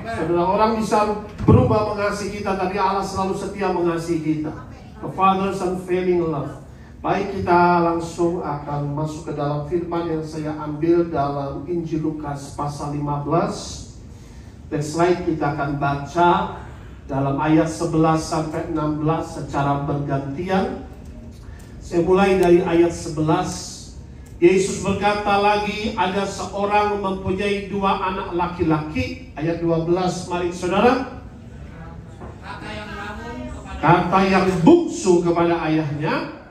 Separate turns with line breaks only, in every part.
Saudara, orang bisa berubah mengasihi kita, tapi Allah selalu setia mengasihi kita. The Father's unfailing love. Baik, kita langsung akan masuk ke dalam firman yang saya ambil dalam Injil Lukas pasal 15. Next slide, kita akan baca dalam ayat 11 sampai 16 secara bergantian. Saya mulai dari ayat 11. Yesus berkata lagi, ada seorang mempunyai 2 anak laki-laki. Ayat 12, mari saudara. Kata yang bungsu kepada ayahnya,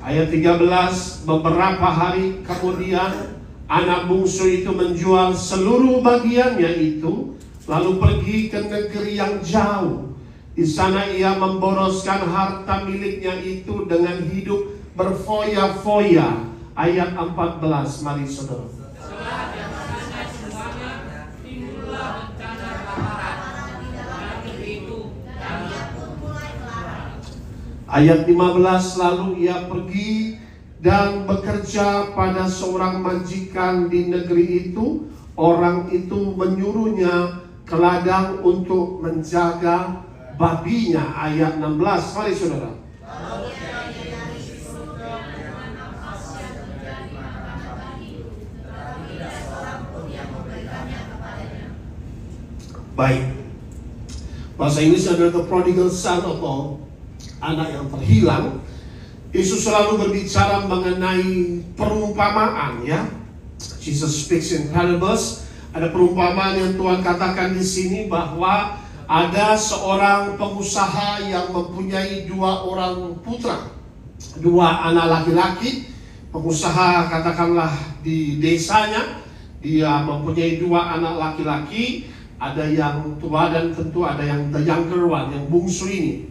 ayat 13, beberapa hari kemudian anak bungsu itu menjual seluruh bagiannya itu, lalu pergi ke negeri yang jauh. Di sana ia memboroskan harta miliknya itu dengan hidup berfoya-foya. Ayat 14, mari saudara. Ayat 15, lalu ia pergi dan bekerja pada seorang majikan di negeri itu. Orang itu menyuruhnya ke ladang untuk menjaga babinya. Ayat 16, mari saudara. Baik, bahasa Inggris adalah the prodigal son atau anak yang terhilang. Yesus selalu berbicara mengenai perumpamaan, ya. Jesus speaks in parables. Ada perumpamaan yang Tuhan katakan di sini bahwa ada seorang pengusaha yang mempunyai 2 orang putra, 2 anak laki-laki. Pengusaha katakanlah di desanya, dia mempunyai 2 anak laki-laki. Ada yang tua dan tentu ada yang the younger one, yang bungsu ini.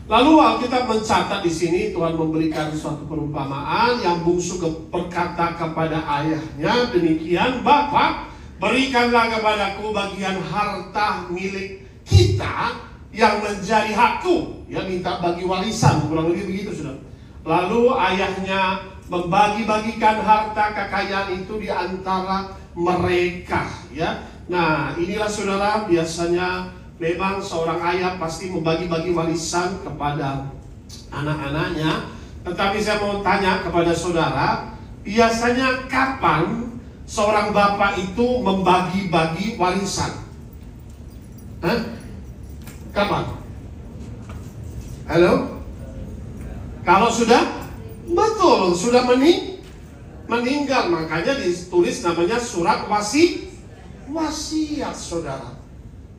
Lalu Alkitab mencatat di sini Tuhan memberikan suatu perumpamaan. Yang bungsu berkata kepada ayahnya demikian, Bapa, berikanlah kepadaku bagian harta milik kita yang menjadi hakku. Ya, minta bagi warisan, kurang lebih begitu sudah. Lalu ayahnya membagi-bagikan harta kekayaan itu di antara mereka. Ya, nah inilah saudara, biasanya memang seorang ayah pasti membagi-bagi warisan kepada anak-anaknya. Tetapi saya mau tanya kepada saudara, biasanya kapan seorang bapak itu membagi-bagi warisan? Kapan? Halo? Kalau sudah? Betul, sudah meninggal. Makanya ditulis namanya surat wasiat, saudara.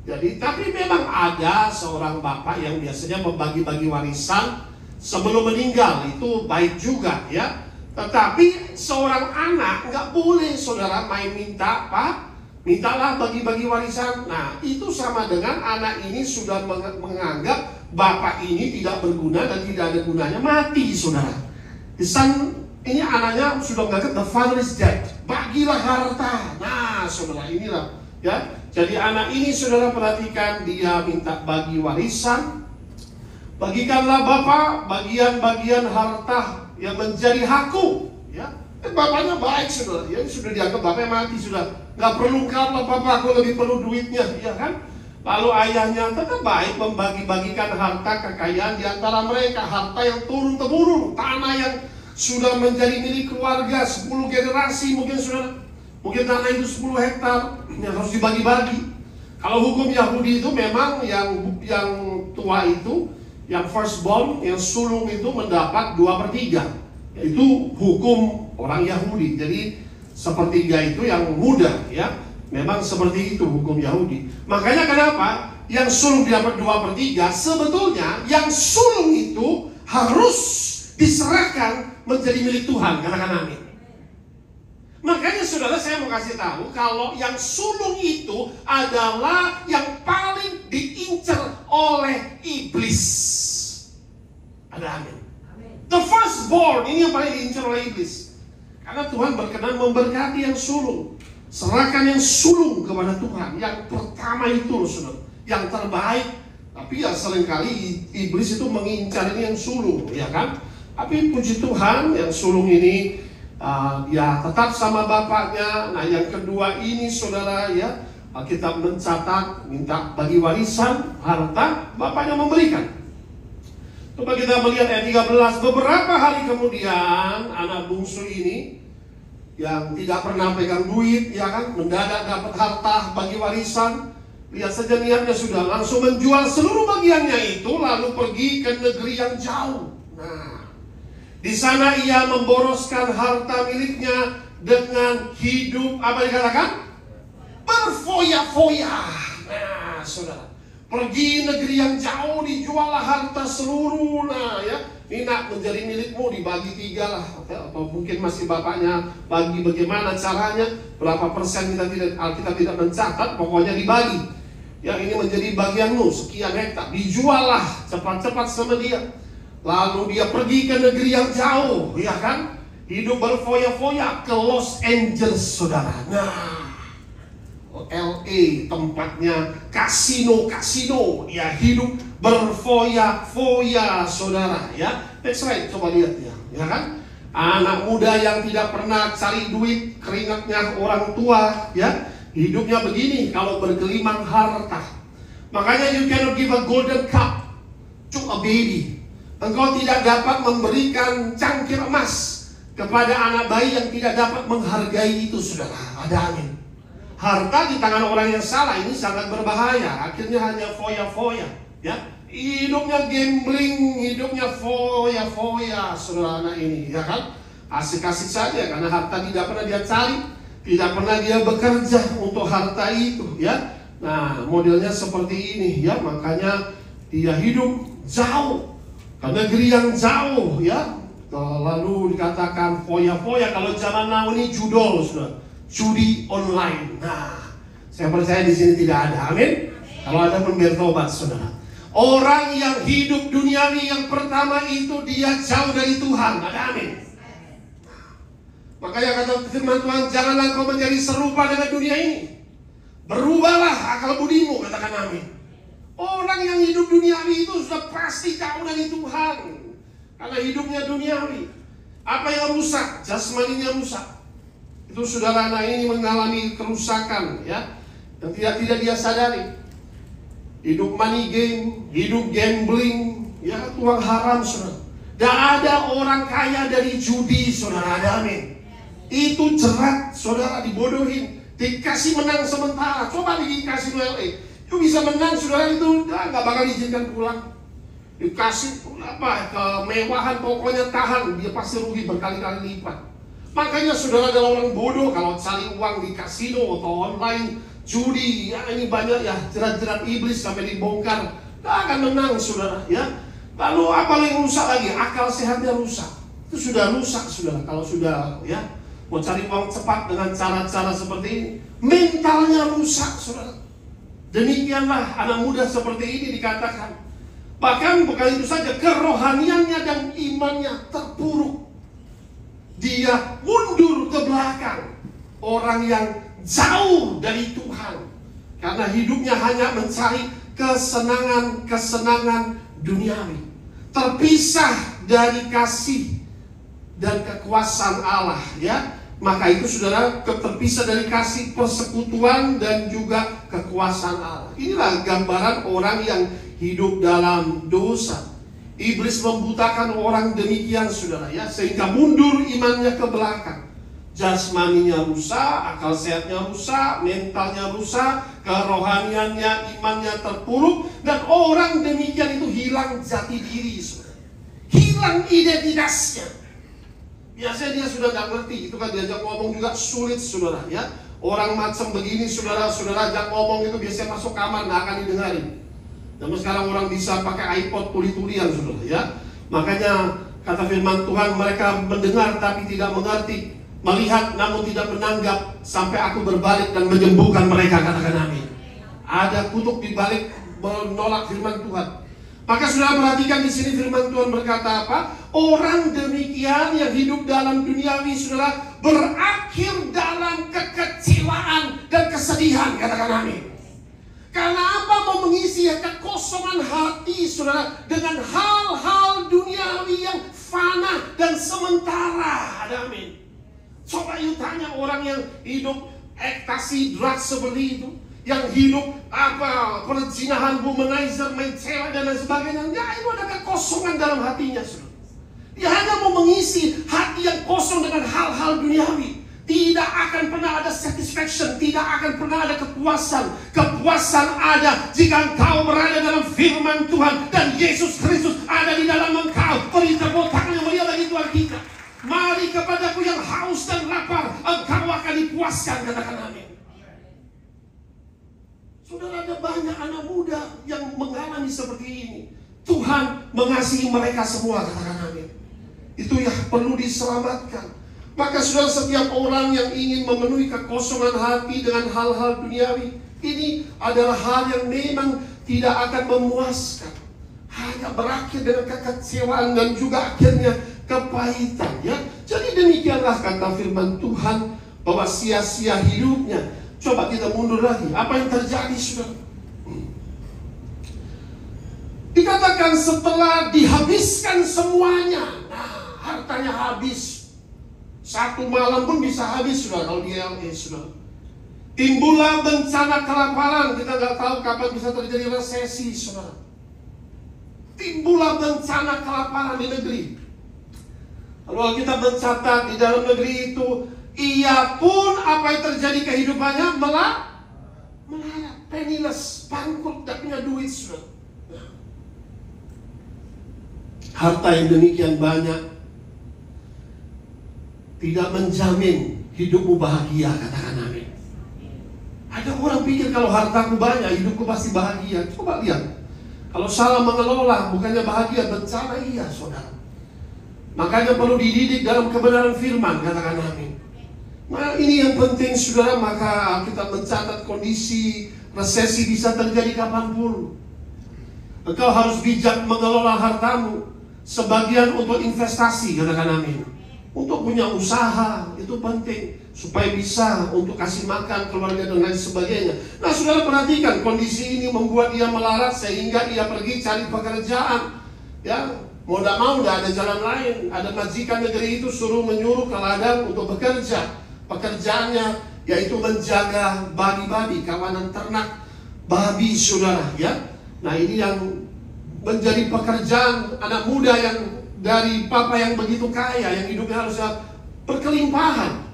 Jadi, tapi memang ada seorang bapak yang biasanya membagi-bagi warisan sebelum meninggal. Itu baik juga, ya. Tetapi seorang anak nggak boleh, saudara, main minta, Pak, mintalah bagi-bagi warisan. Nah, itu sama dengan anak ini sudah menganggap bapak ini tidak berguna dan tidak ada gunanya, mati, saudara. Ini anaknya sudah menganggap the father is dead. Bagilah harta. Nah, saudara, inilah, ya. Jadi anak ini, saudara, perhatikan, dia minta bagi warisan. Bagikanlah Bapak bagian-bagian harta yang menjadi hakku, ya. Bapaknya baik, saudara, ya, sudah dianggap bapaknya mati, sudah nggak perlu kalau Bapak, aku lebih perlu duitnya, ya kan. Lalu ayahnya tetap baik membagi-bagikan harta kekayaan di antara mereka, harta yang turun-temurun, tanah yang sudah menjadi milik keluarga 10 generasi mungkin, saudara. Mungkin tanah itu 10 hektar yang harus dibagi-bagi. Kalau hukum Yahudi itu memang yang tua itu, yang firstborn, yang sulung itu mendapat 2/3. Itu hukum orang Yahudi. Jadi sepertiga itu yang muda, ya. Memang seperti itu hukum Yahudi. Makanya kenapa yang sulung dapat 2/3? Sebetulnya yang sulung itu harus diserahkan menjadi milik Tuhan. Katakan amin. Makanya saudara, saya mau kasih tahu kalau yang sulung itu adalah yang paling diincar oleh iblis. Ada amin. The firstborn ini yang paling diincar oleh iblis. Karena Tuhan berkenan memberkati yang sulung. Serahkan yang sulung kepada Tuhan. Yang pertama itu, saudara, yang terbaik. Tapi ya seringkali iblis itu mengincar ini yang sulung, ya kan? Tapi puji Tuhan yang sulung ini dia tetap sama bapaknya. Nah yang kedua ini saudara ya, Alkitab mencatat minta bagi warisan harta, bapaknya memberikan. Coba kita melihat ayat 13. Beberapa hari kemudian anak bungsu ini yang tidak pernah pegang duit, ya kan, mendadak dapat harta bagi warisan. Lihat saja niatnya, sudah langsung menjual seluruh bagiannya itu, lalu pergi ke negeri yang jauh. Nah, di sana ia memboroskan harta miliknya dengan hidup, apa dikatakan? Berfoya-foya. Nah, saudara, pergi negeri yang jauh, dijuallah harta seluruh. Nah, ya, ini nak menjadi milikmu, dibagi 3 lah, atau mungkin masih bapaknya bagi bagaimana caranya, berapa persen kita tidak mencatat, pokoknya dibagi. Yang ini menjadi bagianmu, sekian hektar, dijual lah cepat-cepat sama dia. Lalu dia pergi ke negeri yang jauh, ya kan, hidup berfoya-foya ke Los Angeles, saudara. Nah, LA tempatnya kasino, dia hidup berfoya-foya, saudara, ya. That's right, coba lihat ya kan? Anak muda yang tidak pernah cari duit, keringatnya orang tua, ya. Hidupnya begini kalau bergelimang harta. Makanya you cannot give a golden cup to a baby. Engkau tidak dapat memberikan cangkir emas kepada anak bayi yang tidak dapat menghargai itu, saudara. Ada amin. Harta di tangan orang yang salah ini sangat berbahaya. Akhirnya hanya foya-foya, ya. Hidupnya gambling, hidupnya foya-foya, saudara anak ini, ya kan? Asik-asik saja karena harta tidak pernah dia cari, tidak pernah dia bekerja untuk harta itu, ya. Nah, modelnya seperti ini, ya. Makanya dia hidup jauh ke negeri yang jauh, ya. Lalu dikatakan foya-foya. Kalau zaman now ini judol, saudara. Judi online. Nah, saya percaya di sini tidak ada. Amin. Kalau ada pun bertobat, saudara. Orang yang hidup duniawi yang pertama itu dia jauh dari Tuhan. Ada amin. Makanya kata firman Tuhan, janganlah kau menjadi serupa dengan dunia ini. Berubahlah akal budimu, katakan amin. Orang yang hidup duniawi itu sudah pasti jauh dari Tuhan. Karena hidupnya duniawi. Apa yang rusak? Jasmaninya rusak. Itu saudara anak ini mengalami kerusakan, ya, yang tidak dia sadari. Hidup money game, hidup gambling, ya, uang haram, saudara. Tidak ada orang kaya dari judi, saudara. Ada amin. Itu jerat, saudara, dibodohin, dikasih menang sementara. Coba dikasih LA, itu bisa menang, saudara, itu nggak bakal diizinkan pulang. Dikasih kemewahan, pokoknya tahan, dia pasti rugi berkali-kali lipat. Makanya saudara adalah orang bodoh kalau cari uang di kasino atau online judi, ya, ini banyak ya jerat-jerat iblis sampai dibongkar. Nggak akan menang, saudara, ya. Lalu apa yang rusak lagi? Akal sehatnya rusak. Itu sudah rusak, saudara. Kalau sudah, ya, mau cari uang cepat dengan cara-cara seperti ini, mentalnya rusak, saudara. Demikianlah anak muda seperti ini dikatakan. Bahkan bukan itu saja, kerohaniannya dan imannya terpuruk. Dia mundur ke belakang. Orang yang jauh dari Tuhan. Karena hidupnya hanya mencari kesenangan duniawi. Terpisah dari kasih dan kekuasaan Allah, ya. Maka itu saudara, terpisah dari kasih, persekutuan dan juga kekuasaan Allah. Inilah gambaran orang yang hidup dalam dosa. Iblis membutakan orang demikian, saudara, ya, sehingga mundur imannya ke belakang. Jasmaninya rusak, akal sehatnya rusak, mentalnya rusak, kerohaniannya, imannya terpuruk, dan orang demikian itu hilang jati diri, saudara. Hilang identitasnya. Biasanya dia sudah nggak ngerti, itu kan diajak ngomong juga sulit, saudara, ya. Orang macam begini, saudara ajak ngomong itu biasanya masuk kamar nggak akan didengarin. Namun sekarang orang bisa pakai iPod tuli-tulian, saudara, ya. Makanya kata firman Tuhan, mereka mendengar tapi tidak mengerti, melihat namun tidak menanggap, sampai aku berbalik dan menyembuhkan mereka, katakan amin. Ada kutuk di balik menolak firman Tuhan. Maka saudara perhatikan di sini firman Tuhan berkata apa? Orang demikian yang hidup dalam duniawi, saudara, berakhir dalam kekecewaan dan kesedihan, katakan amin. Karena apa? Mau mengisi kekosongan hati saudara dengan hal-hal duniawi yang fana dan sementara. Amin. Coba you tanya orang yang hidup ekstasi, drugs seperti itu, yang hidup perzinahan, womanizer, main cewek dan lain sebagainya. Ya, itu ada kekosongan dalam hatinya saudara. Dia hanya mau mengisi hati yang kosong dengan hal-hal duniawi. Tidak akan pernah ada satisfaction, tidak akan pernah ada kepuasan. Kepuasan ada jika engkau berada dalam firman Tuhan dan Yesus Kristus ada di dalam engkau. Beri tepuk tangan yang mulia bagi Tuhan kita. Mari kepadaku yang haus dan lapar, engkau akan dipuaskan. Katakan amin. Saudara, ada banyak anak muda yang mengalami seperti ini. Tuhan mengasihi mereka semua. Katakan amin. Itu yang perlu diselamatkan. Maka saudara, setiap orang yang ingin memenuhi kekosongan hati dengan hal-hal duniawi, ini adalah hal yang memang tidak akan memuaskan. Hanya berakhir dengan kekecewaan dan juga akhirnya kepahitan. Ya, jadi demikianlah kata firman Tuhan bahwa sia-sia hidupnya. Coba kita mundur lagi. Apa yang terjadi saudara? Dikatakan setelah dihabiskan semuanya. Nah, hartanya habis. Satu malam pun bisa habis saudara kalau di LA saudara. Timbullah bencana kelaparan. Kita nggak tahu kapan bisa terjadi resesi saudara. Timbullah bencana kelaparan di negeri. Kalau kita mencatat di dalam negeri itu, ia pun apa yang terjadi kehidupannya melarat, penniless, bangkrut, tidak punya duit saudara. Harta yang demikian banyak tidak menjamin hidupmu bahagia. Katakan amin. Ada orang pikir kalau hartaku banyak, hidupku pasti bahagia. Coba lihat. Kalau salah mengelola, bukannya bahagia, bencana iya saudara. Makanya perlu dididik dalam kebenaran firman. Katakan amin. Nah, ini yang penting saudara. Maka kita mencatat kondisi resesi bisa terjadi kapanpun. Engkau harus bijak mengelola hartamu. Sebagian untuk investasi. Katakan amin. Untuk punya usaha, itu penting. Supaya bisa untuk kasih makan keluarga dan lain sebagainya. Nah saudara, perhatikan kondisi ini membuat dia melarat sehingga ia pergi cari pekerjaan. Ya, mau tidak mau tidak ada jalan lain. Ada majikan negeri itu menyuruh ke ladang untuk bekerja. Pekerjaannya yaitu menjaga babi-babi, kawanan ternak babi saudara. Ya, nah ini yang menjadi pekerjaan anak muda yang dari papa yang begitu kaya, yang hidupnya harusnya berkelimpahan,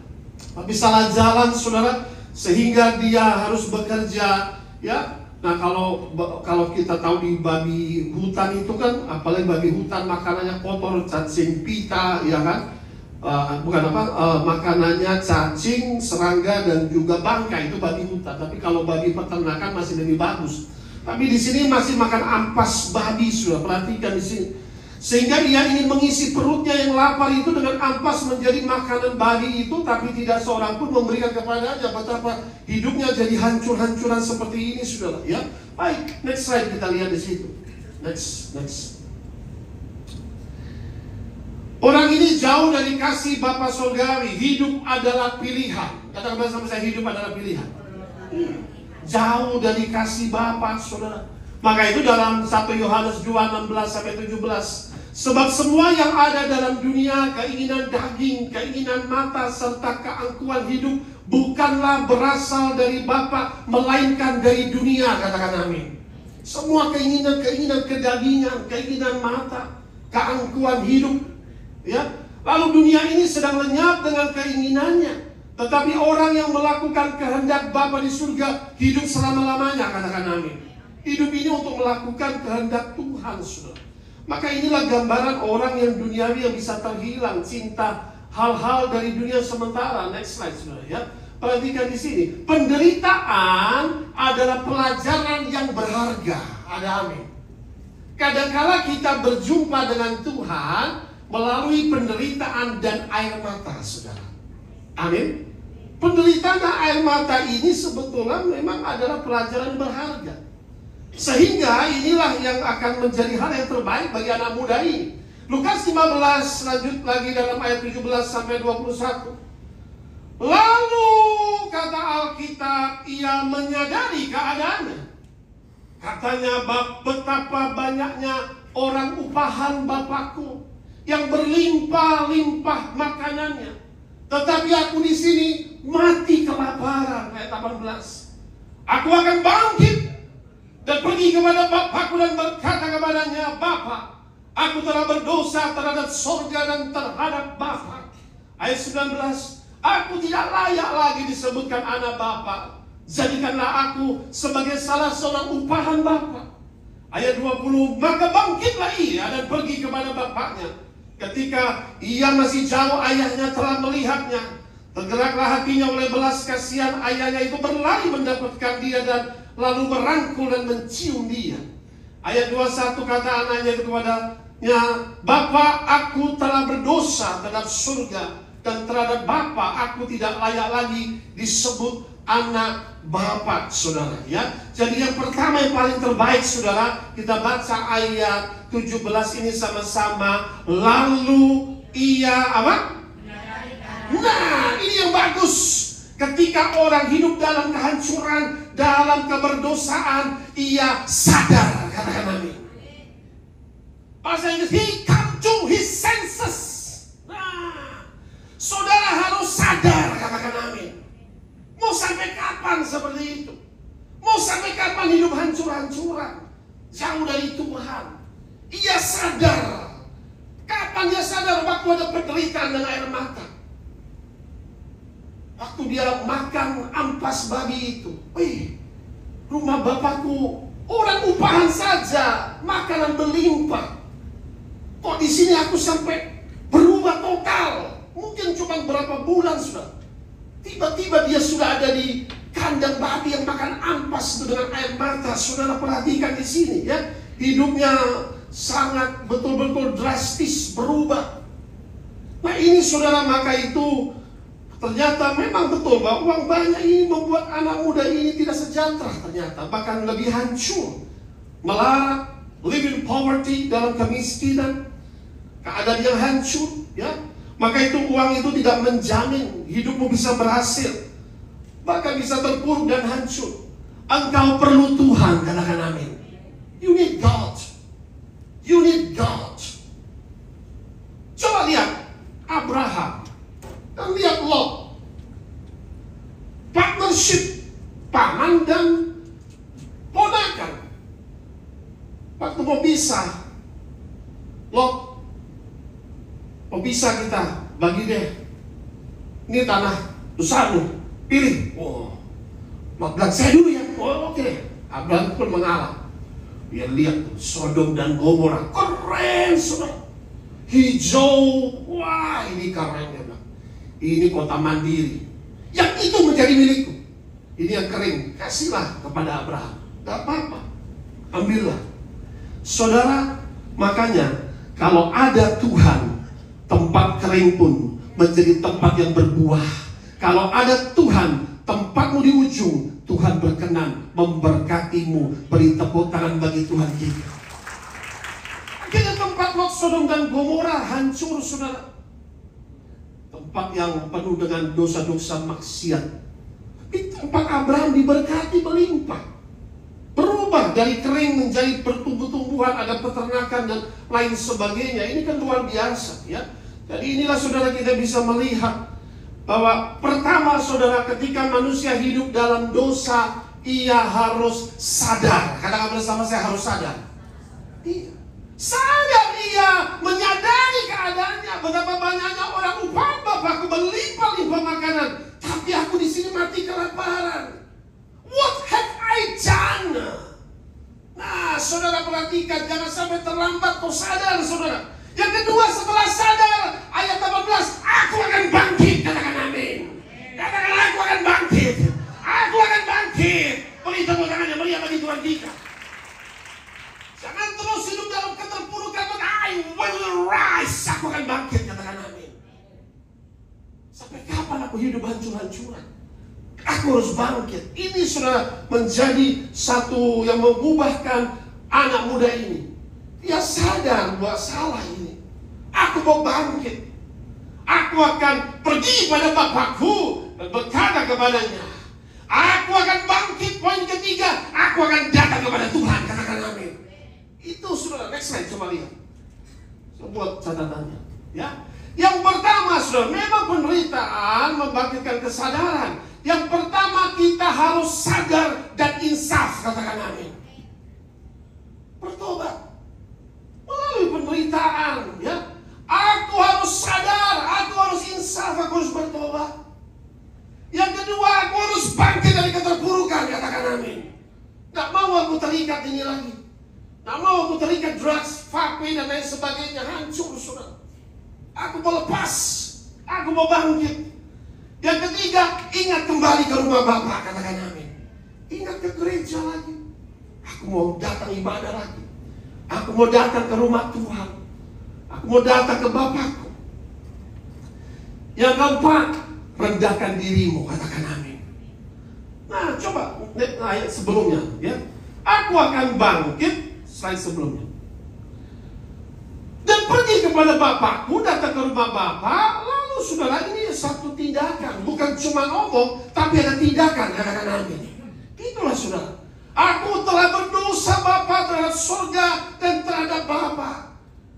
tapi salah jalan saudara, sehingga dia harus bekerja. Ya, nah kalau kita tahu di babi hutan itu kan, apalagi babi hutan makanannya kotor, cacing pita, ya kan? Makanannya cacing, serangga dan juga bangkai, itu babi hutan. Tapi kalau babi peternakan masih lebih bagus. Tapi di sini masih makan ampas babi sudah. Perhatikan di sini. Sehingga dia ingin mengisi perutnya yang lapar itu dengan ampas menjadi makanan babi itu, tapi tidak seorang pun memberikan kepadanya. Betapa hidupnya jadi hancur-hancuran seperti ini saudara. Ya, baik. Next slide kita lihat di situ. Next. Orang ini jauh dari kasih Bapa Surgawi. Hidup adalah pilihan. Katakan bersama saya, hidup adalah pilihan. Jauh dari kasih Bapa saudara. Maka itu dalam 1 Yohanes 2:16-17. Sebab semua yang ada dalam dunia, keinginan daging, keinginan mata, serta keangkuhan hidup, bukanlah berasal dari Bapa, melainkan dari dunia. Katakan amin. Semua keinginan kedagingan, keinginan mata, keangkuhan hidup, ya. Lalu dunia ini sedang lenyap dengan keinginannya. Tetapi orang yang melakukan kehendak Bapa di surga hidup selama-lamanya. Katakan amin. Hidup ini untuk melakukan kehendak Tuhan, saudara. Maka inilah gambaran orang yang duniawi yang bisa terhilang, cinta hal-hal dari dunia sementara. Next slide, saudara, ya. Perhatikan di sini. Penderitaan adalah pelajaran yang berharga. Ada amin. Kadangkala kita berjumpa dengan Tuhan melalui penderitaan dan air mata, saudara. Amin. Penderitaan dan air mata ini sebetulnya memang adalah pelajaran berharga. Sehingga inilah yang akan menjadi hal yang terbaik bagi anak muda ini. Lukas 15 lanjut lagi dalam ayat 17-21. Lalu kata Alkitab, ia menyadari keadaannya. Katanya, betapa banyaknya orang upahan Bapakku yang berlimpah-limpah makanannya, tetapi aku di sini mati kelaparan. Ayat 18. Aku akan bangkit dan pergi kepada Bapakku dan berkata kepadanya, Bapa, aku telah berdosa terhadap surga dan terhadap Bapa. Ayat 19. Aku tidak layak lagi disebutkan anak Bapa. Jadikanlah aku sebagai salah seorang upahan Bapa. Ayat 20. Maka bangkitlah ia dan pergi kepada bapaknya. Ketika ia masih jauh, ayahnya telah melihatnya. Tergeraklah hatinya oleh belas kasihan. Ayahnya itu berlari mendapatkan dia dan lalu merangkul dan mencium dia. Ayat 21, kata anaknya itu kepadanya, Bapa, aku telah berdosa terhadap surga dan terhadap Bapa, aku tidak layak lagi disebut anak Bapa, saudara. Ya, jadi yang pertama yang paling terbaik, saudara, kita baca ayat 17 ini sama-sama. Lalu ia apa? Nah, ini yang bagus. Ketika orang hidup dalam kehancuran, dalam keberdosaan, ia sadar. Katakan amin. Bahasa Inggris, he come to his senses. Nah, saudara harus sadar. Katakan amin. Mau sampai kapan seperti itu? Mau sampai kapan hidup hancur-hancuran, jauh dari Tuhan? Ia sadar. Kapan dia sadar? Waktu ada penderitaan dan air mata. Waktu dia makan ampas babi itu. Rumah Bapakku orang upahan saja, makanan berlimpah. Kok di sini aku sampai berubah total? Mungkin cuma berapa bulan sudah. Tiba-tiba dia sudah ada di kandang babi yang makan ampas itu dengan air mata. Saudara perhatikan di sini ya. Hidupnya sangat betul-betul drastis berubah. Nah ini saudara, maka itu ternyata memang betul bahwa uang banyak ini membuat anak muda ini tidak sejahtera ternyata. Bahkan lebih hancur. Melarat, live in poverty, dalam kemiskinan. Keadaan yang hancur ya. Maka itu uang itu tidak menjamin hidupmu bisa berhasil. Bahkan bisa terpuruk dan hancur. Engkau perlu Tuhan, katakan amin. You need God. You need God. Coba lihat Abraham dan lihat Lot. Partnership paman dan ponakan. Waktu mau pisah, Lot, mau bisa kita bagi deh. Ini tanah besarmu, pilih. Oh, Lot bilang saya dulu ya. Oh oke. Abraham pun mengalah. Dia lihat Sodom dan Gomora, keren saudara. Hijau, wah ini keren dia bilang. Ini kota mandiri. Yang itu menjadi milikku. Ini yang kering, kasihlah kepada Abraham. Gak apa-apa, ambillah. Saudara, makanya kalau ada Tuhan, tempat kering pun menjadi tempat yang berbuah. Kalau ada Tuhan, tempatmu di ujung, Tuhan berkenan memberkatimu. Beri tepuk tangan bagi Tuhan kita. Akhirnya tempat Lot, Sodom dan Gomora hancur, saudara. Tempat yang penuh dengan dosa-dosa maksiat. Tapi tempat Abraham diberkati melimpah. Berubah dari kering menjadi pertumbuh-tumbuhan, ada peternakan dan lain sebagainya. Ini kan luar biasa ya. Jadi inilah saudara kita bisa melihat bahwa pertama saudara, ketika manusia hidup dalam dosa, ia harus sadar. Katakan bersama saya, harus sadar. Iya. Sadar, ia menyadari keadaannya. Betapa banyaknya orang upahan Bapakku berlimpah-limpah makanan, tapi aku di sini mati kelaparan. What have I done? Nah, saudara perhatikan, jangan sampai terlambat kau sadar, saudara. Yang kedua, setelah sadar, ayat 18, aku akan bangkit. Katakan amin. Katakan, aku akan bangkit. Aku akan bangkit. Beri tepuk tangannya meriah bagi Tuhan kita. Jangan terus hidup dalam keterpurukan. I will rise. Aku akan bangkit. Katakan amin. Sampai kapan aku hidup hancur-hancuran? Aku harus bangkit. Ini sudah menjadi satu yang mengubahkan anak muda ini. Dia sadar bahwa salah ini. Aku mau bangkit. Aku akan pergi pada Bapakku dan berkata kepadanya, Aku akan bangkit. Poin ketiga, aku akan datang kepada Tuhan. Katakan amin. Itu saudara, next slide, coba lihat. Saya buat catatannya, ya. Yang pertama, saudara, memang penderitaan membangkitkan kesadaran. Yang pertama, kita harus sadar dan insaf. Katakan amin. Bertobat melalui penderitaan, ya. Aku harus sadar, aku harus insaf, aku harus bertobat. Yang kedua, aku harus bangkit dari keterpurukan. Katakan amin. Gak mau aku terikat ini lagi. Gak mau aku terikat drugs, vape dan lain sebagainya. Hancur, saudara. Aku mau lepas. Aku mau bangkit. Yang ketiga, ingat kembali ke rumah Bapa. Katakan amin. Ingat ke gereja lagi. Aku mau datang ibadah lagi. Aku mau datang ke rumah Tuhan. Aku mau datang ke Bapakku. Yang keempat, rendahkan dirimu. Katakan amin. Nah, coba ayat sebelumnya, ya. Aku akan bangkit. Slide sebelumnya. Dan pergi kepada Bapakku, datang ke rumah Bapa. Lalu saudara, ini satu tindakan. Bukan cuma ngomong, tapi ada tindakan. Katakan amin. Itulah saudara. Aku telah berdosa Bapa terhadap surga dan terhadap Bapa.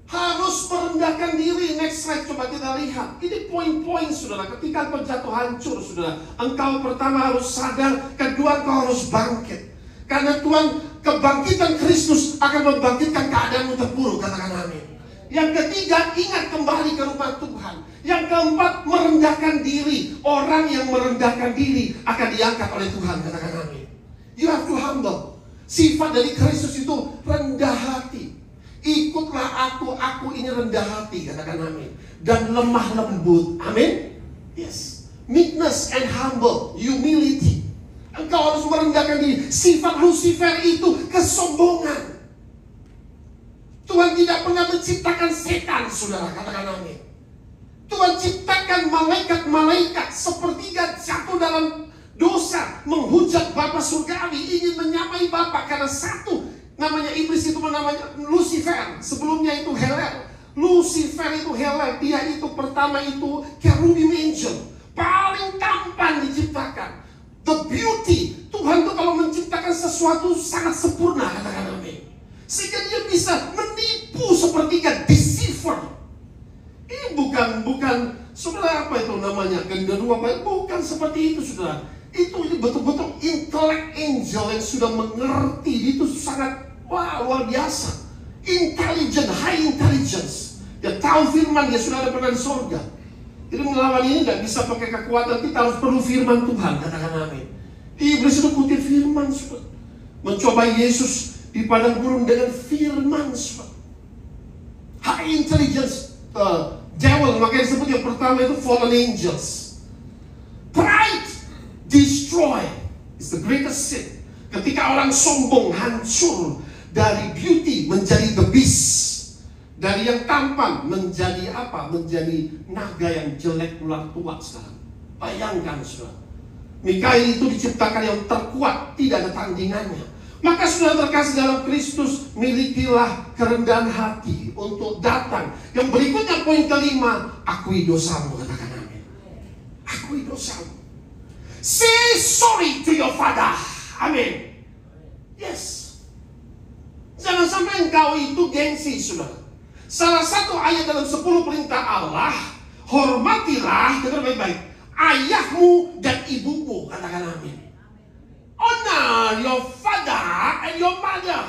Harus merendahkan diri. Next slide, coba kita lihat. Ini poin-poin saudara. Ketika penjatuh hancur saudara, engkau pertama harus sadar. Kedua, engkau harus bangkit. Karena Tuhan, kebangkitan Kristus akan membangkitkan keadaanmu terpuruk. Katakan amin. Yang ketiga, ingat kembali ke rumah Tuhan. Yang keempat, merendahkan diri. Orang yang merendahkan diri akan diangkat oleh Tuhan. Katakan amin. You have to humble. Sifat dari Kristus itu rendah hati. Ikutlah aku ini rendah hati. Katakan amin. Dan lemah lembut. Amin. Yes. Meekness and humble. Humility. Engkau harus merendahkan diri. Sifat Lucifer itu kesombongan. Tuhan tidak pernah menciptakan setan, saudara. Katakan amin. Tuhan ciptakan malaikat-malaikat sepertiga jatuh dalam dosa, menghujat Bapa surgawi, ingin menyamai Bapa. Karena satu, namanya iblis itu namanya Lucifer. Sebelumnya itu Helel. Lucifer itu Helel. Dia itu pertama itu cherubim angel. Paling tampan diciptakan. The beauty. Tuhan tuh kalau menciptakan sesuatu sangat sempurna. Katakan amin. Sehingga dia bisa menipu sepertiga, deceiver. Ini bukan saudara, apa itu namanya, genderuwo, bukan seperti itu saudara. Itu betul-betul intellect angel yang sudah mengerti. Itu sangat luar biasa. Intelligent, high intelligence. Dia tahu firman, dia sudah ada pernah di surga. Jadi melawan ini gak bisa pakai kekuatan, kita harus perlu firman Tuhan. Katakan amin. Iblis itu kutip firman, saudara. Mencoba Yesus di padang gurun dengan firman, saudara. High intelligence devil, makanya disebut yang pertama itu fallen angels. Pride destroy is the greatest sin. Ketika orang sombong, hancur dari beauty menjadi the beast. Dari yang tampan menjadi apa? Menjadi naga yang jelek, ular tua sekarang. Bayangkan saudara. Mikail itu diciptakan yang terkuat, tidak ada tandingannya. Maka saudara terkasih dalam Kristus, milikilah kerendahan hati untuk datang. Yang berikutnya poin kelima, akui dosamu. Katakan amin. Akui dosamu. Say sorry to your father. Amin. Yes. Jangan sampai engkau itu gengsi, saudara. Salah satu ayat dalam 10 perintah Allah, hormatilah, dengar baik-baik, ayahmu dan ibumu. Katakan amin. Honor your father and your mother.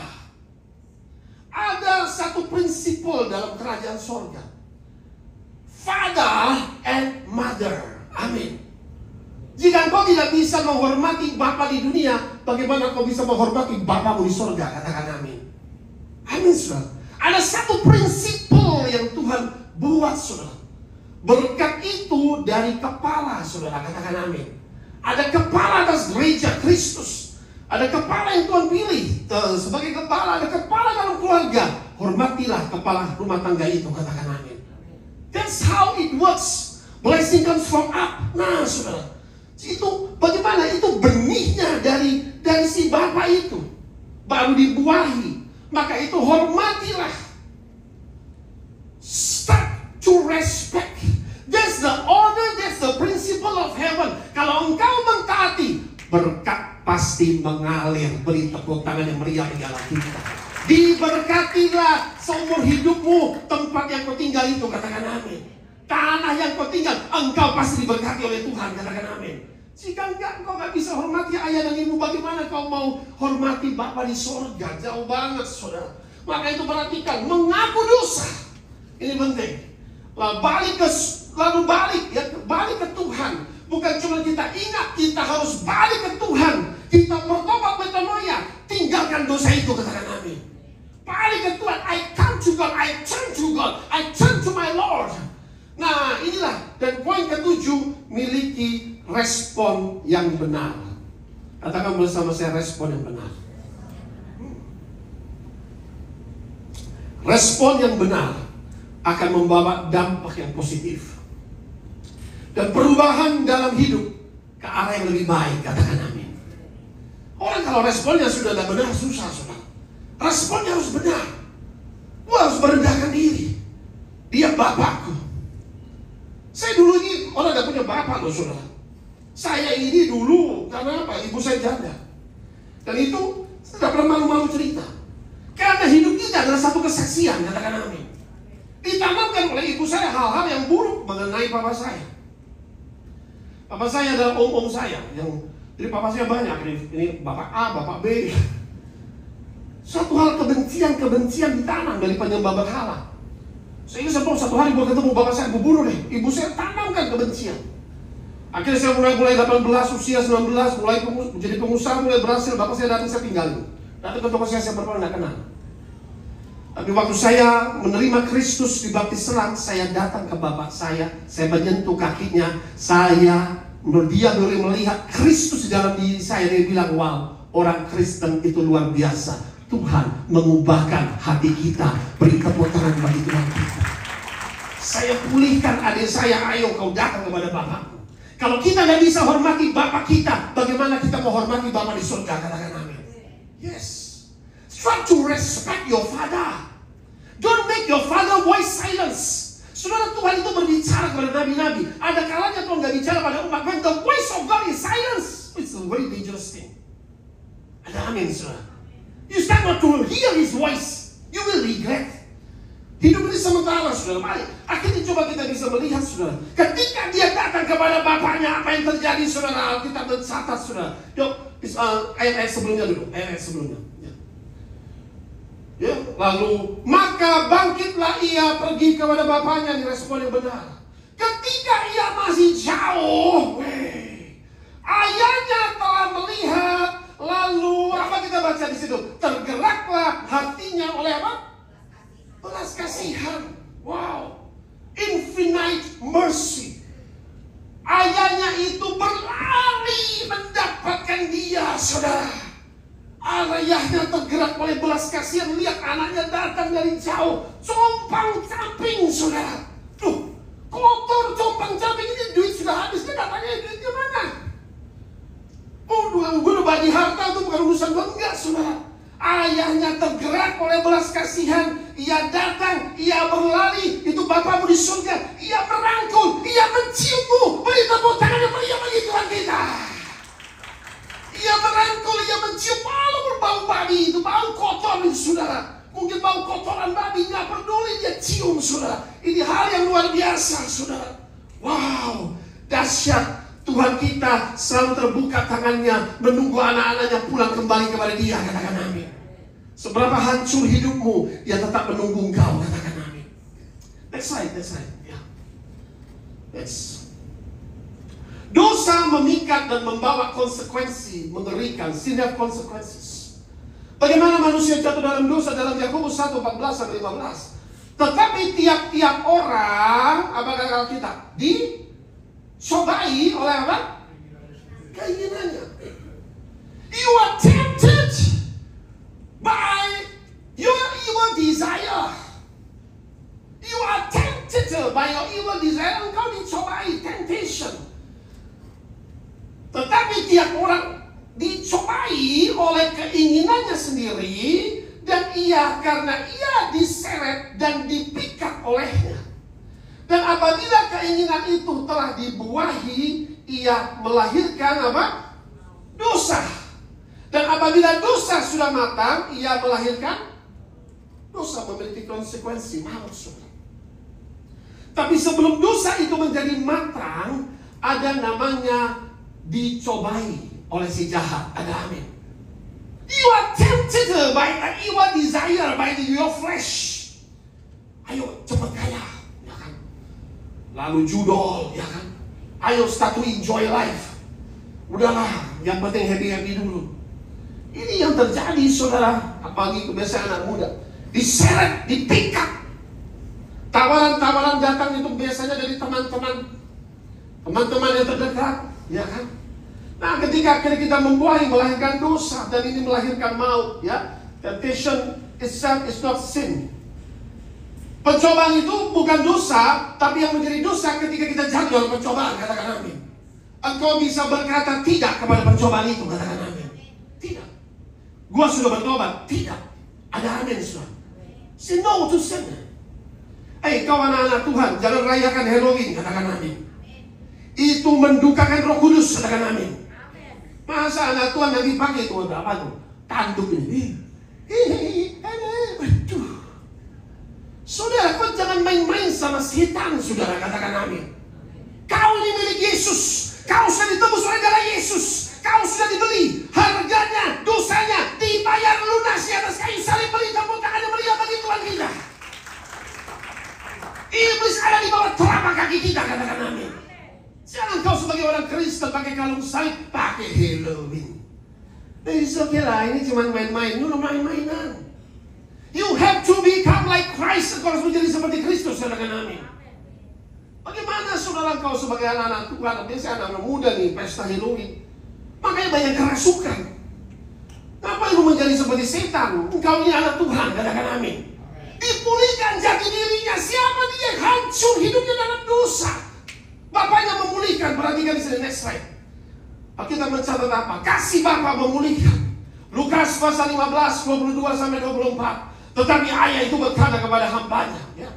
Ada satu prinsipal dalam kerajaan sorga. Father and mother. Amin. Jika engkau tidak bisa menghormati Bapa di dunia, bagaimana kau bisa menghormati Bapamu di sorga? Katakan amin. Amin, saudara. Ada satu prinsipal yang Tuhan buat, saudara. Berkat itu dari kepala, saudara. Katakan amin. Ada kepala atas gereja Kristus. Ada kepala yang Tuhan pilih sebagai kepala. Ada kepala dalam keluarga. Hormatilah kepala rumah tangga itu. Katakan amin. That's how it works. Blessing comes from up. Nah, saudara, itu bagaimana? Itu benihnya dari si Bapa itu. Baru dibuahi. Maka itu hormatilah. Start to respect. That's the order, that's the principle of heaven. Kalau engkau mentaati, berkat pasti mengalir. Beri tepuk tangan yang meriah di dalam kita. Diberkatilah seumur hidupmu tempat yang kau tinggal itu, katakan amin. Tanah yang kau tinggal, engkau pasti diberkati oleh Tuhan, katakan amin. Jika enggak, engkau gak bisa hormati ayah dan ibu, bagaimana kau mau hormati Bapa di sorga? Jauh banget, saudara. Maka itu perhatikan, mengaku dosa. Ini penting. Lalu balik ke Tuhan. Bukan cuma kita ingat, kita harus balik ke Tuhan. Kita bertobat, metanoia, tinggalkan dosa itu, katakan amin. Balik ke Tuhan. I come to God, I turn to God, I turn to my Lord. Nah, inilah. Dan poin ketujuh, miliki respon yang benar. Katakan bersama saya, respon yang benar. Respon yang benar akan membawa dampak yang positif dan perubahan dalam hidup ke arah yang lebih baik, katakan amin. Orang kalau responnya sudah tidak benar, susah, saudara. Responnya harus benar. Gua harus merendahkan diri. Dia bapakku. Saya dulu ini orang gak punya bapak loh, saudara. Saya ini dulu, karena apa? Ibu saya janda. Dan itu tidak pernah malu-malu cerita. Karena hidup kita adalah satu kesaksian, katakan amin. Ditanamkan oleh ibu saya hal-hal yang buruk mengenai papa saya. Papa saya adalah om-om saya. Jadi papa saya banyak. Ini bapak A, bapak B. Satu hal kebencian ditanam dari penyembah berhala. Sehingga satu hari gue ketemu bapak saya, gue bunuh deh. Ibu saya tanamkan kebencian. Akhirnya saya mulai 18, usia 19, mulai menjadi pengusaha, mulai berhasil. Bapak saya datang, saya tinggalin. Datang ke toko saya pernah tidak kenal. Tapi waktu saya menerima Kristus di baptis selang, saya datang ke bapak saya menyentuh kakinya. Dia boleh melihat Kristus di dalam diri saya. Dia bilang, wow, orang Kristen itu luar biasa. Tuhan mengubahkan hati kita. Beri tepuk tangan bagi Tuhan kita. Saya pulihkan adik saya. Ayo kau datang kepada bapakku. Kalau kita tidak bisa hormati bapak kita, bagaimana kita mau hormati bapak di surga? Katakan amin. Yes. Try to respect your father. Don't make your father voice silence. Saudara, Tuhan itu berbicara kepada nabi-nabi. Ada kalanya Tuhan nggak bicara pada umat. When the voice of God is silence, it's a very dangerous thing. Ada amin, saudara. You start not to hear His voice, you will regret. Hidup ini sementara, saudara. Mari, akhirnya coba kita bisa melihat, saudara. Ketika dia datang kepada bapaknya, apa yang terjadi, saudara? Kita mencatat, saudara. Yuk, ayat-ayat sebelumnya dulu. Ayat-ayat sebelumnya. Ya, lalu maka bangkitlah ia pergi kepada bapaknya. Di respon yang benar. Ketika ia masih jauh, ayahnya telah melihat. Lalu apa kita baca di situ? Tergeraklah hatinya oleh apa? Belas kasihan. Wow, infinite mercy. Ayahnya itu berlari mendapatkan dia, saudara. Ayahnya tergerak oleh belas kasihan, lihat anaknya datang dari jauh, compang-camping, saudara. Tuh, kotor, compang-camping, ini duit sudah habis. Dia katanya duitnya mana? Oh, gue udah bagi harta, itu bukan urusan gue, enggak, saudara. Ayahnya tergerak oleh belas kasihan. Ia datang, ia berlari. Itu Bapamu di surga. Ia merangkul, ia menciummu. Beri tepuk tangan yang meriah bagi Tuhan kita. Ia merangkul, ia mencium. Walaupun bau babi itu, bau kotor itu, saudara. Mungkin bau kotoran babi, nggak peduli, dia cium, saudara. Ini hal yang luar biasa, saudara. Wow, dahsyat. Tuhan kita selalu terbuka tangannya, menunggu anak-anaknya pulang kembali kepada dia. Katakan amin. Seberapa hancur hidupmu, dia tetap menunggu engkau. Katakan amin. Next slide. Ya. Yes. Dosa memikat dan membawa konsekuensi mengerikan. Sin have consequences. Bagaimana manusia jatuh dalam dosa? Dalam Yakobus 1:14-15. Tetapi tiap-tiap orang, apa kata kita? Dicobai oleh apa? Keinginannya. You are tempted by your evil desire. You are tempted by your evil desire. Engkau dicobai, temptation. Tetapi tiap orang dicobai oleh keinginannya sendiri, dan karena ia diseret dan dipikat olehnya. Dan apabila keinginan itu telah dibuahi, ia melahirkan apa? dosa. Dan apabila dosa sudah matang, ia melahirkan dosa, memiliki konsekuensi maut, saudara. Tapi sebelum dosa itu menjadi matang, ada namanya dicobai oleh si jahat. Ada amin. You are tempted by your desire, by your flesh. Ayo cepat kaya, ya kan? Lalu judol, ya kan? Ayo start to enjoy life. Udahlah, yang penting happy-happy dulu. Ini yang terjadi, saudara. Apalagi kebiasaan anak muda. Diseret, dipikat. Tawaran-tawaran datang itu biasanya dari teman-teman yang terdekat, ya kan? Nah, ketika akhirnya kita membuahi, melahirkan dosa, dan ini melahirkan maut, ya. Temptation itself is not sin. Pencobaan itu bukan dosa, tapi yang menjadi dosa ketika kita jatuh dalam pencobaan. Katakan amin. Engkau bisa berkata tidak kepada pencobaan itu. Katakan amin. Tidak. Gua sudah bertobat. Tidak. Ada amin, saudara. Say no to sin. Kau anak-anak Tuhan, jangan rayakan Halloween. Katakan amin. Itu mendukakan Roh Kudus. Katakan amin. Masa anak Tuhan yang dipakai itu berapa tuh? Tanduk ini. Aduh. Saudara, kau jangan main-main sama setan, saudara. Katakan amin. Kau ini milik Yesus. Kau sudah ditebus oleh darah Yesus. Kau sudah dibeli. Harganya, dosanya dibayar lunas di atas kayu salib. Beri tepuk tangan yang meriah bagi Tuhan kita. Iblis ada di bawah telapak kaki kita. Katakan amin. Jangan kau sebagai orang Kristen pakai kalung salib, pakai Halloween. It's okay lah, ini cuma main-main. Lu main-mainan. You have to become like Christ. Kau harus menjadi seperti Kristus. Katakan amin. Bagaimana saudara kau sebagai anak-anak Tuhan? Biasanya anak muda nih, pesta Halloween. Makanya banyak kerasukan. Ngapain lu menjadi seperti setan? Engkau ini anak Tuhan. Katakan amin. Dipulihkan jati dirinya. Siapa dia yang hancur hidupnya dalam dosa? Bapaknya memulihkan. Perhatikan di sini, next slide. Kita mencatat apa? Kasih Bapa memulihkan. Lukas pasal 15, 22-24. Tetapi ayah itu berkata kepada hambanya, ya.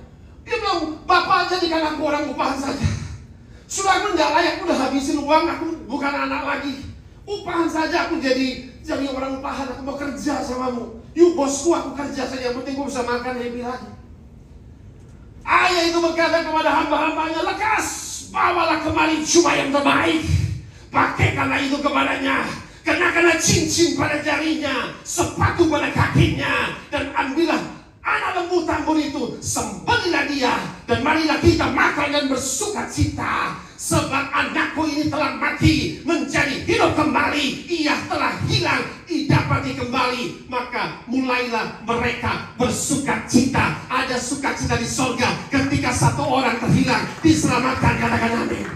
Dia bilang, Bapak jadikan aku orang upahan saja. Sudah aku tidak layak, udah habisin uang, aku bukan anak lagi. Upahan saja, aku jadi orang upahan, aku mau kerja samamu. You bosku, aku kerja saja, yang penting aku bisa makan happy lagi. Ayah itu berkata kepada hamba-hambanya, lekas, bawalah kemari cuma yang terbaik. Pakaikanlah itu kepadanya. Kenakanlah cincin pada jarinya, sepatu pada kakinya, dan ambillah anak lembu tambun itu, sembelilah dia, dan marilah kita makan dan bersuka cita. Sebab anakku ini telah mati, menjadi hidup kembali. Ia telah hilang, didapati kembali. Maka mulailah mereka bersuka cita. Ada sukacita di sorga ketika satu orang terhilang, diselamatkan. Katakan amin.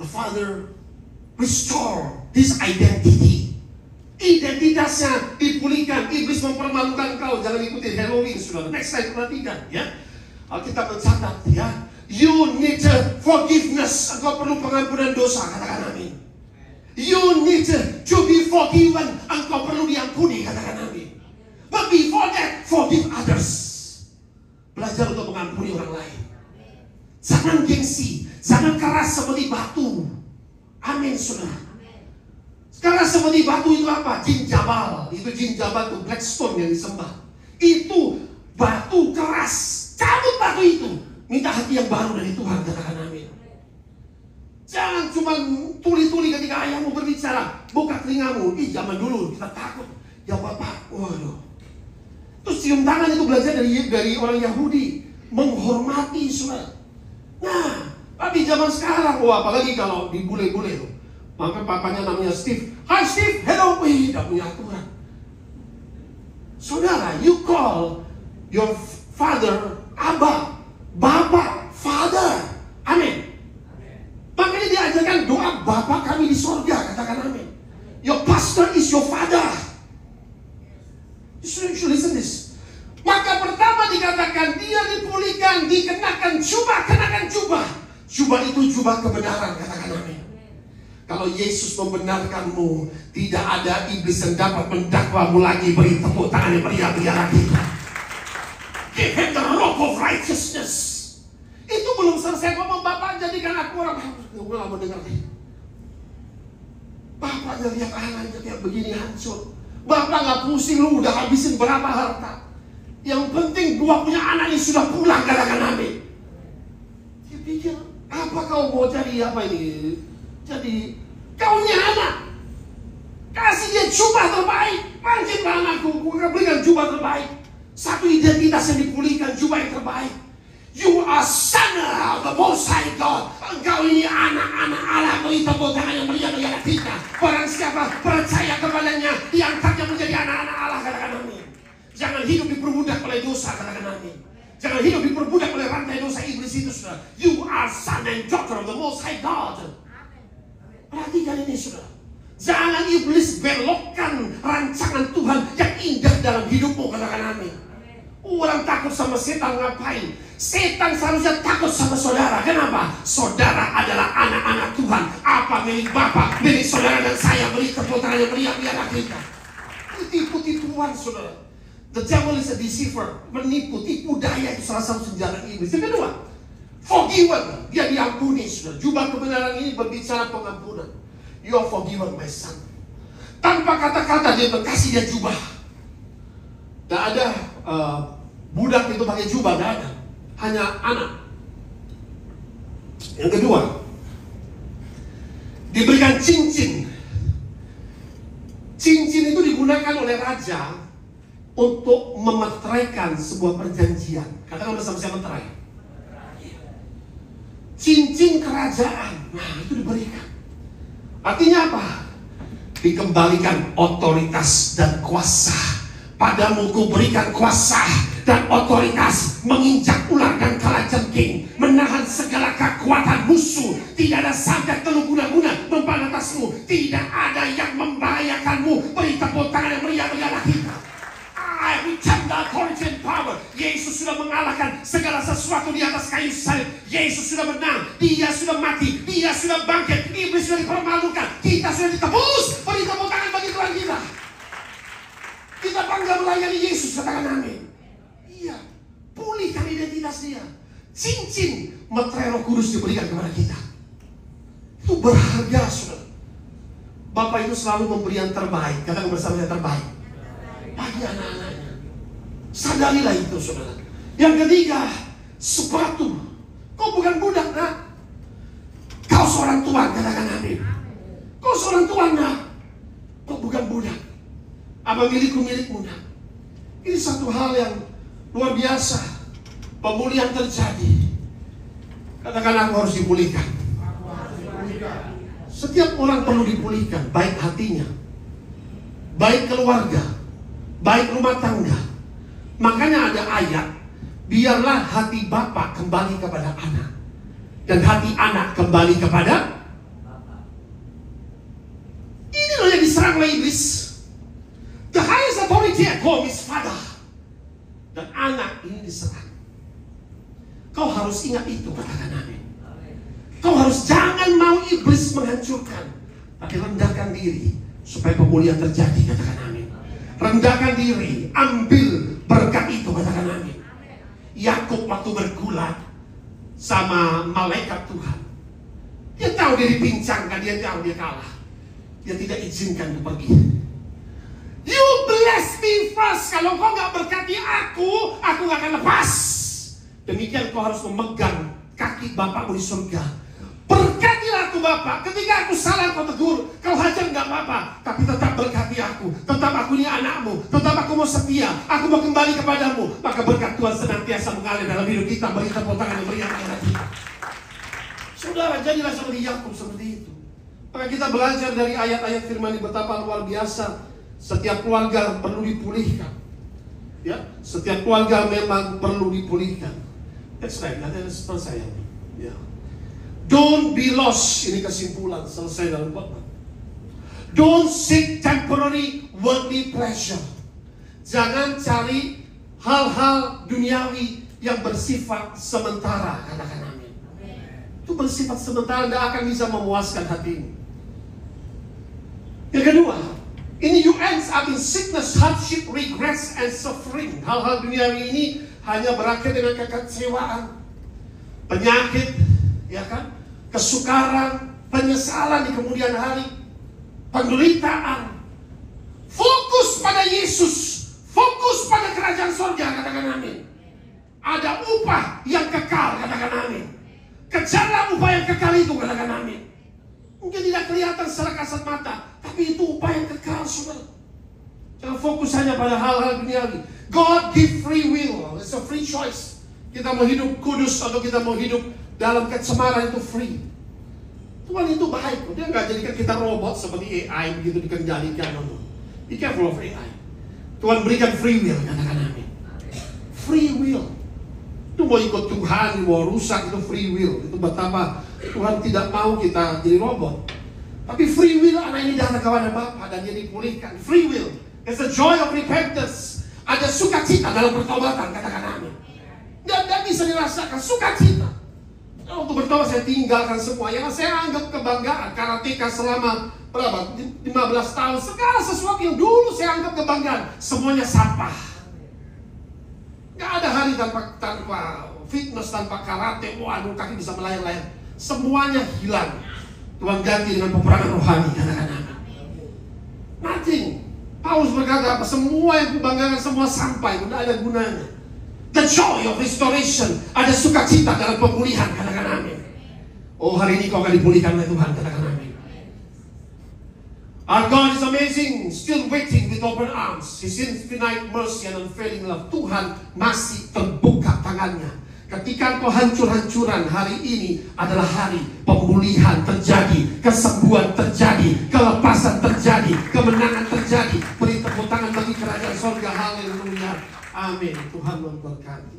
The Father restore his identity. Identitasnya dipulihkan. Iblis mempermalukan kau. Jangan ikuti Halloween, saudara. Next slide, perhatikan, ya. Alkitab mencatat, ya. You need forgiveness. Engkau perlu pengampunan dosa. Katakan amin. You need to be forgiven. Engkau perlu diampuni. Katakan amin. But before that, forgive others. Belajar untuk mengampuni orang lain. Jangan gengsi. Jangan keras seperti batu. Amin, saudara. Keras seperti batu itu apa? Jin Jabal. Itu Jin Jabal, itu Blackstone yang disembah. Itu batu keras. Cabut batu itu. Minta hati yang baru dari Tuhan. Katakan amin. Jangan cuma tuli-tuli ketika ayahmu berbicara. Buka telingamu. Zaman dulu kita takut. Ya Bapak. Waduh. Terus cium tangan itu belajar dari orang Yahudi. Menghormati, saudara. Nah, tapi zaman sekarang, apalagi kalau dibule-bule tuh. Maka papanya namanya Steve. Hi Steve, hello. Wih, tidak punya aturan. Saudara, you call your father Abba, Bapa, Father. Amin. Makanya diajarkan doa Bapa kami di sorga. Katakan amin. Your pastor is your father. You should listen this. Maka pertama dikatakan dia dipulihkan, dikenakan jubah, kenakan jubah. Jubah itu jubah kebenaran. Katakan amin. Kalau Yesus membenarkanmu, tidak ada iblis yang dapat mendakwamu lagi. Beri tepuk tangan yang meriah lagi. Give him the robe of righteousness. Itu belum selesai ngomong. Bapak jadikan berikan aku orang, gue gak mau dengar nih. Bapaknya lihat anaknya kayak begini hancur. Bapak gak pusing, lu udah habisin berapa harta. Yang penting gua punya anak ini sudah pulang, katakan amin. Dia pikir, apa kau mau jadi apa ini? Jadi, kau punya anak. Kasih dia jubah terbaik. Bangkitlah anakku, gua berikan jubah terbaik. Satu identitas yang dipulihkan, jubah yang terbaik. You are son of the Most High God. Engkau ini anak-anak Allah. Beri tepuk tangan yang meriah-meriah kita. Barang siapa percaya kepadanya, diangkatnya menjadi anak-anak Allah, katakan amin. Jangan hidup diperbudak oleh dosa, katakan amin. Jangan hidup diperbudak oleh rantai dosa iblis itu, saudara. You are son and daughter of the Most High God. Perhatikan ini, saudara. Jangan iblis belokkan rancangan Tuhan yang indah dalam hidupmu, katakan amin. Orang takut sama setan ngapain? Setan seharusnya takut sama saudara. Kenapa? Saudara adalah anak-anak Tuhan. Apa milik Bapa, milik saudara dan saya. Beri tepuk tangan yang meriah-meriah kita. Tipu-tipuan, saudara. The devil is a deceiver. Menipu, tipu daya itu salah satu senjata iblis. Yang kedua, forgiven. Dia diampuni, saudara. Jubah kebenaran ini berbicara pengampunan. You are forgiven, my son. Tanpa kata-kata dia berkasih dia jubah. Tidak ada budak itu pakai jubah, tidak ada. Hanya anak. Yang kedua, diberikan cincin. Cincin itu digunakan oleh raja untuk memeteraikan sebuah perjanjian. Katakan bersama saya, meterai. Cincin kerajaan. Nah, itu diberikan. Artinya apa? Dikembalikan otoritas dan kuasa. Padamu ku berikan kuasa dan otoritas menginjak ular dan kalajengking, menahan segala kekuatan musuh. Tidak ada sabda teluk guna-guna mempan atasmu. Tidak ada yang membahayakanmu. Beri tepuk tangan yang meriah-meriah kita. I return the authority and power. Yesus sudah mengalahkan segala sesuatu di atas kayu salib. Yesus sudah menang. Dia sudah mati. Dia sudah bangkit. Iblis sudah dipermalukan. Kita sudah ditebus. Beri tepuk tangan bagi Tuhan kita. Kita bangga melayani Yesus, katakan amin. Iya, pulihkan identitas dia. Cincin meterai Roh Kudus diberikan kepada kita. Itu berharga, saudara. Bapak itu selalu memberi yang terbaik. Katakan bersama saya, terbaik bagi anak-anaknya. Sadarilah itu, saudara. Yang ketiga, sepatu. Kau bukan budak, nak. Kau seorang tuan, katakan amin. Kau seorang tuan, nak. Kau bukan budak. Apa milikku, milikmu, nak. Ini satu hal yang luar biasa. Pemulihan terjadi. Katakan, aku harus dipulihkan. Setiap orang perlu dipulihkan. Baik hatinya, baik keluarga, baik rumah tangga. Makanya ada ayat, biarlah hati Bapa kembali kepada anak, dan hati anak kembali kepada Bapa. Ini loh yang diserang oleh iblis. The highest authority at home is Father. Dan anak ini diserang. Kau harus ingat itu, katakan amin. Kau harus jangan mau iblis menghancurkan, tapi rendahkan diri supaya pemulihan terjadi, katakan amin. Rendahkan diri, ambil berkat itu, katakan amin. Yakub waktu bergulat sama malaikat Tuhan, dia tahu dia dipincangkan, dia tahu dia kalah. Dia tidak izinkan dia pergi. You bless me first. Kalau kau gak berkati aku gak akan lepas. Demikian kau harus memegang kaki Bapakmu di surga. Berkatilah aku, Bapak. Ketika aku salah kau tegur, kau hajar gak apa-apa, tapi tetap berkati aku. Tetap aku ini anakmu. Tetap aku mau setia. Aku mau kembali kepadamu. Maka berkat Tuhan senantiasa mengalir dalam hidup kita. Beri tepuk tangan yang meriah-meriah kita. Saudara, jadilah seperti Yakub, seperti itu. Maka kita belajar dari ayat-ayat firman ini betapa luar biasa. Setiap keluarga perlu dipulihkan. Ya, setiap keluarga memang perlu dipulihkan. That's right, nanti selesai. Ya. Don't be lost. Ini kesimpulan selesai dalam khotbah. Don't seek temporary worldly pleasure. Jangan cari hal-hal duniawi yang bersifat sementara. Katakan amin. Itu bersifat sementara, tidak akan bisa memuaskan hatimu. Yang kedua, ini you ends up in sickness, hardship, regrets, and suffering. Hal-hal duniawi ini hanya berakhir dengan kekecewaan, penyakit, ya kan? kesukaran, penyesalan di kemudian hari, penderitaan. Fokus pada Yesus, fokus pada kerajaan sorga, katakan amin. Ada upah yang kekal, katakan amin. Kejarlah upah yang kekal itu, katakan amin. Mungkin tidak kelihatan secara kasat mata, tapi itu upah yang kekal, saudara. Jangan fokus hanya pada hal-hal duniawi. God give free will, it's a free choice. Kita mau hidup kudus atau kita mau hidup dalam kecemaran, itu free. Tuhan itu baik, dia nggak jadikan kita robot seperti AI begitu dikendalikan. Be careful of AI. Tuhan berikan free will, katakan amin. Free will. Itu mau ikut Tuhan, mau rusak, itu free will. Itu betapa Tuhan tidak mau kita jadi robot. Tapi free will, anak ini darah kawan Bapa dan dia dipulihkan. Free will, it's the joy of repentance. Ada sukacita dalam pertobatan, katakan amin. Tidak bisa dirasakan sukacita. Untuk bertobat saya tinggalkan semua yang saya anggap kebanggaan. Karateka selama berapa? 15 tahun. Segala sesuatu yang dulu saya anggap kebanggaan, semuanya sampah. Gak ada hari tanpa fitness, tanpa karate. Waduh, kaki bisa melayang-layang. Semuanya hilang. Tuhan ganti dengan peperangan rohani, katakan amin. Nothing. Paulus berkata apa? Semua yang kubanggakan, semua sampai, tidak ada gunanya. The joy of restoration. Ada sukacita dalam pemulihan, katakan amin. Oh, hari ini kau akan dipulihkan oleh Tuhan, katakan amin. Our God is amazing, still waiting with open arms. His infinite mercy and unfailing love. Tuhan masih terbuka tangannya. Ketika kau hancur-hancuran, hari ini adalah hari pemulihan terjadi, kesembuhan terjadi, kelepasan terjadi, kemenangan terjadi. Beri tepuk tangan bagi kerajaan sorga. Haleluya. Amin. Tuhan memberkati.